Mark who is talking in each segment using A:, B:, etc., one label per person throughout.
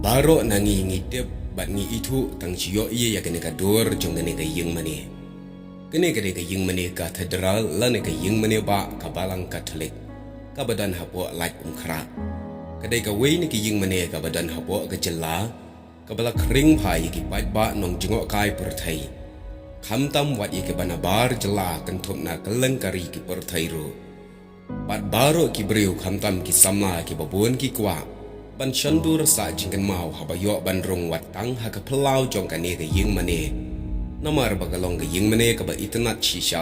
A: Baro nangi ngitip bat ngi itu tang ciyo iya ya kene kador jong kene ka yeng mane. Kene ka yeng mane katedral lane ka yeng mane ba kabalang Katolik. Kabadan hapo like umkra. Kadai ka wei ni ka yeng mane kabadan hapo ka jela. Kabala kring pai ki pat ba nong jengok kai perthai. Khamtam wat ye ke banabar jela kentup na keleng kari ki perthai ro. Bat baro ki breu khamtam ki sama ki babun ki kwa. Ban shandur sa jingkan mau habayo ban rong wat tang ha ka pelau jong ka ne ka yeng mane. Namar bagalong ka yeng mane ka ba itnat shisha.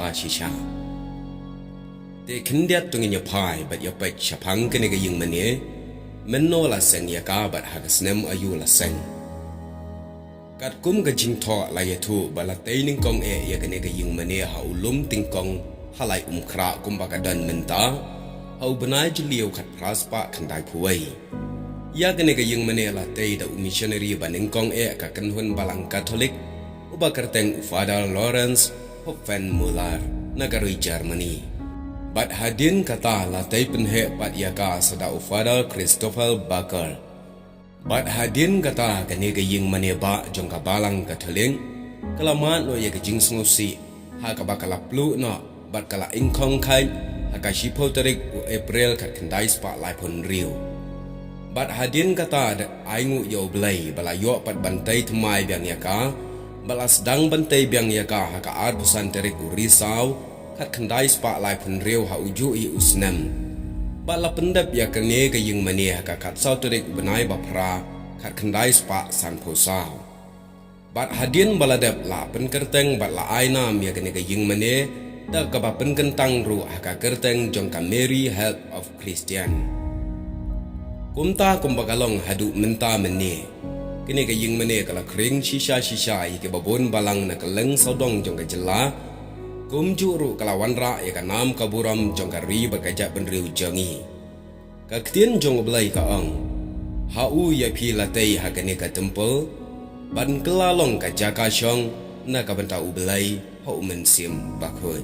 A: Te kendiat tungin ya pai bat ya pek syapang ka ne ka yeng mane. Menno la seng ya ka bat ha ka snem ayu la seng. Kat kum ka jing tho la ya tu bala taining kong ya ka ne ka yeng mane ha ulum ting kong halai kra kum ba ka dan menta. Ha ubanai jiliu kat praspa kandai puai. Ya kene ka yeng mane la tei da missionary baning kong ka kanhun balang Katolik uba kerteng Father Lawrence Hopfen-Muller nagarui Germany. Bat hadin kata la tei penhe pat ya ka sada Father Christopher Baker. Bat hadin kata kene ka yeng mane ba jong ka balang Katolik kalamat no ya ka jing snusi ha ka bakala plu no bat kala ingkong kai ha ka shipoterik u April ka kendai spa lai pon rio. Bat hadin kata ada aingu yo blai bala yo pat bantai thmai biang ya ka bala sedang bantai biang ya ka ha ka ar busan terik urisau khat khandai spa lai phun reu ha uju I usnam bala pendap ya kene ka yeng mane ha ka khat sau terik benai bapra khat khandai spa san phosau. Bat hadin bala dep la pen kerteng bat la ainam ya kene ka yeng mane da ka ba pen kentang ru ha ka kerteng jong ka Mary Help of Christian. Kumta kumbagalong hadu menta mene. Kini ka yeng mene kala kring shisha ke babon balang na kaleng saudong jong ka jela. Kumjuru kala wanra ya ka nam kaburam jong ka ri bagajak benriu jangi. Ka ktien jong belai ka ang. Hau ya pi latei ha kene ka temple. Ban kelalong ka jaka syong na ka benta ubelai hau mensim bakhoy.